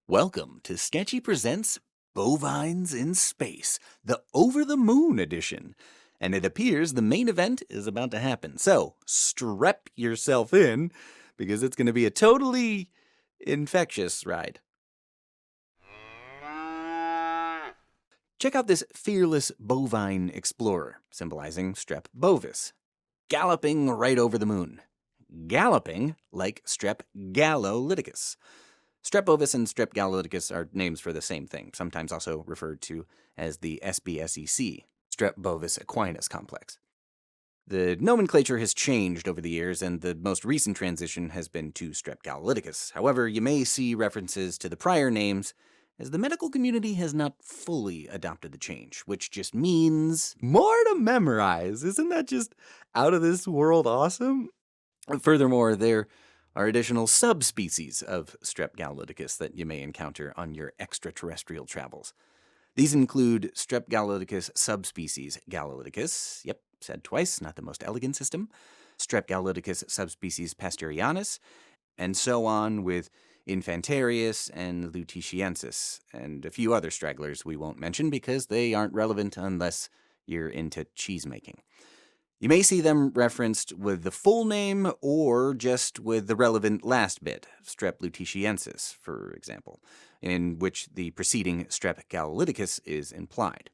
Welcome to Sketchy Presents Bovines in Space, the Over the Moon edition. And it appears the main event is about to happen. So strap yourself in because it's going to be a totally infectious ride. Check out this fearless bovine explorer, symbolizing Strep bovis, galloping right over the moon. Galloping like Strep gallolyticus. Strep bovis and Strep gallolyticus are names for the same thing, sometimes also referred to as the SBSEC, Strep bovis equinus complex. The nomenclature has changed over the years, and the most recent transition has been to Strep gallolyticus. However, you may see references to the prior names, as the medical community has not fully adopted the change, which just means more to memorize. Isn't that just out of this world awesome? Furthermore, there are additional subspecies of Strep gallolyticus that you may encounter on your extraterrestrial travels. These include Strep gallolyticus subspecies gallolyticus, yep, said twice, not the most elegant system, Strep gallolyticus subspecies pasteurianus, and so on with Infantarius and Lutetiensis, and a few other stragglers we won't mention because they aren't relevant unless you're into cheese making. You may see them referenced with the full name or just with the relevant last bit, Strep lutetiensis, for example, in which the preceding Strep gallolyticus is implied.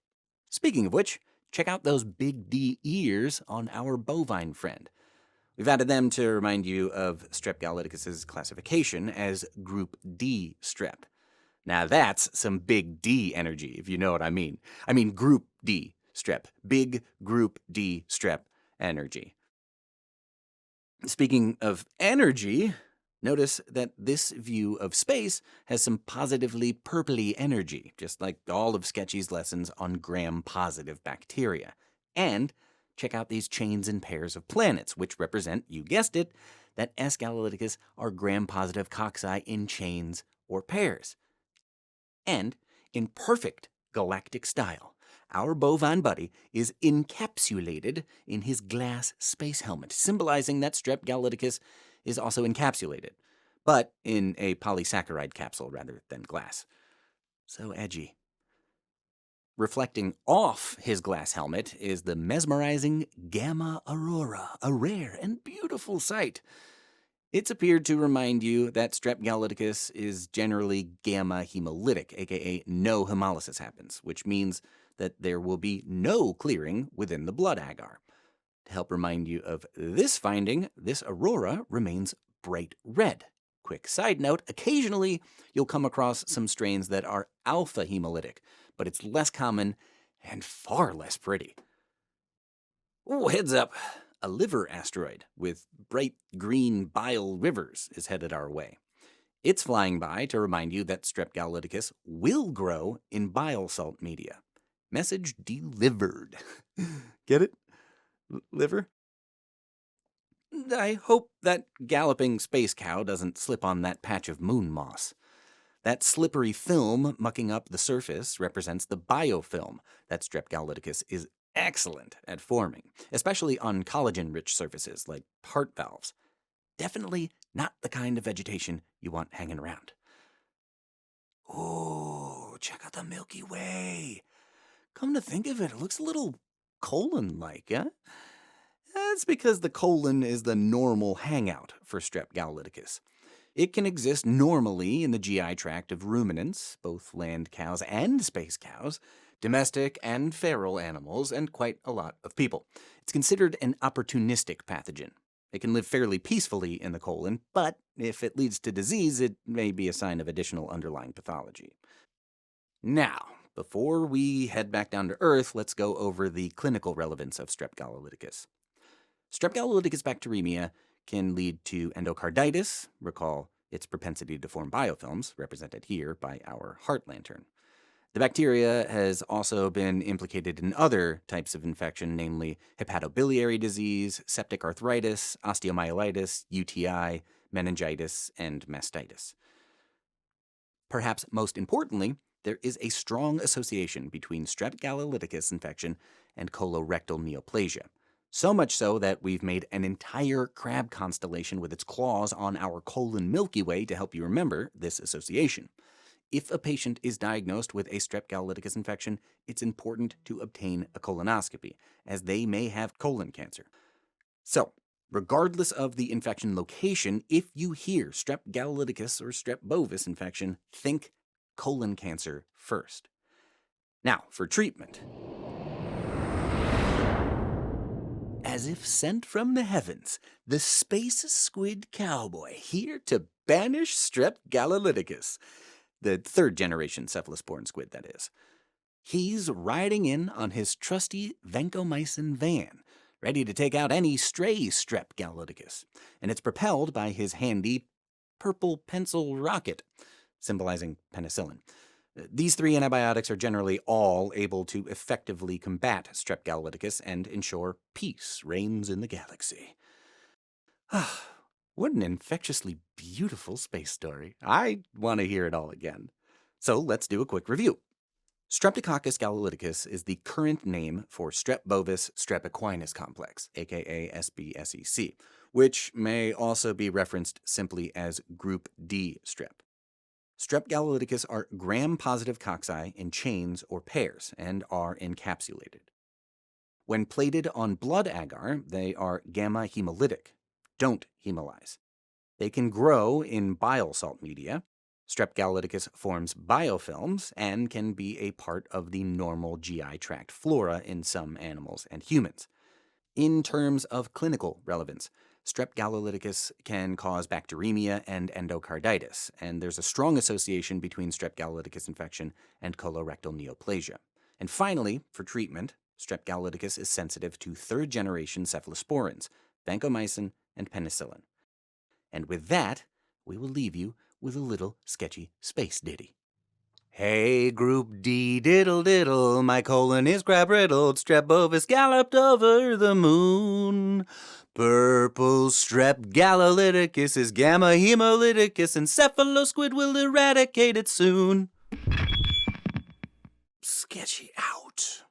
Speaking of which, check out those big D ears on our bovine friend. We've added them to remind you of Strep gallolyticus's classification as Group D Strep. Now that's some big D energy, if you know what I mean. I mean Group D Strep, big Group D Strep energy. Speaking of energy, notice that this view of space has some positively purpley energy, just like all of Sketchy's lessons on gram-positive bacteria. And check out these chains and pairs of planets, which represent, you guessed it, that S. gallolyticus are gram-positive cocci in chains or pairs. And in perfect galactic style, our bovine buddy is encapsulated in his glass space helmet, symbolizing that Strep gallolyticus is also encapsulated, but in a polysaccharide capsule rather than glass. So edgy. Reflecting off his glass helmet is the mesmerizing Gamma Aurora, a rare and beautiful sight. It's appeared to remind you that Strep gallolyticus is generally gamma hemolytic, aka no hemolysis happens, which means that there will be no clearing within the blood agar. To help remind you of this finding, this aurora remains bright red. Quick side note, occasionally you'll come across some strains that are alpha hemolytic, but it's less common and far less pretty. Oh, heads up. A liver asteroid with bright green bile rivers is headed our way. It's flying by to remind you that Strep gallolyticus will grow in bile salt media. Message delivered. Get it? Liver? I hope that galloping space cow doesn't slip on that patch of moon moss. That slippery film mucking up the surface represents the biofilm that Strep gallolyticus is excellent at forming, especially on collagen-rich surfaces like heart valves. Definitely not the kind of vegetation you want hanging around. Oh, check out the Milky Way. Come to think of it, it looks a little colon-like, huh? That's because the colon is the normal hangout for Strep gallolyticus. It can exist normally in the GI tract of ruminants, both land cows and space cows, domestic and feral animals, and quite a lot of people. It's considered an opportunistic pathogen. It can live fairly peacefully in the colon, but if it leads to disease, it may be a sign of additional underlying pathology. Now, before we head back down to Earth, let's go over the clinical relevance of Strep gallolyticus. Strep gallolyticus bacteremia can lead to endocarditis, recall its propensity to form biofilms, represented here by our heart lantern. The bacteria has also been implicated in other types of infection, namely hepatobiliary disease, septic arthritis, osteomyelitis, UTI, meningitis, and mastitis. Perhaps most importantly, there is a strong association between Strep gallolyticus infection and colorectal neoplasia. So much so that we've made an entire crab constellation with its claws on our colon Milky Way to help you remember this association. If a patient is diagnosed with a strep gallolyticus infection, it's important to obtain a colonoscopy, as they may have colon cancer. So, regardless of the infection location, if you hear strep gallolyticus or strep bovis infection, think colon cancer first. Now, for treatment. As if sent from the heavens, the space squid cowboy here to banish strep gallolyticus. The third-generation cephalosporin squid, that is. He's riding in on his trusty vancomycin van, ready to take out any stray strep gallolyticus, and it's propelled by his handy purple pencil rocket, symbolizing penicillin. These 3 antibiotics are generally all able to effectively combat strep gallolyticus and ensure peace reigns in the galaxy. What an infectiously beautiful space story. I want to hear it all again. So let's do a quick review. Streptococcus gallolyticus is the current name for strep bovis strep equinus complex, aka SBSEC, which may also be referenced simply as group D strep. Strep gallolyticus are gram-positive cocci in chains or pairs and are encapsulated. When plated on blood agar, they are gamma hemolytic. Don't hemolyze. They can grow in bile salt media. Strep gallolyticus forms biofilms and can be a part of the normal GI tract flora in some animals and humans. In terms of clinical relevance, strep gallolyticus can cause bacteremia and endocarditis, and there's a strong association between strep gallolyticus infection and colorectal neoplasia. And finally, for treatment, strep gallolyticus is sensitive to third-generation cephalosporins, vancomycin, and penicillin. And with that, we will leave you with a little sketchy space ditty. Hey, group D, diddle diddle, my colon is crab riddled, strep bovis galloped over the moon. Purple strep gallolyticus is gamma hemolyticus, and cephalosquid will eradicate it soon. Sketchy out.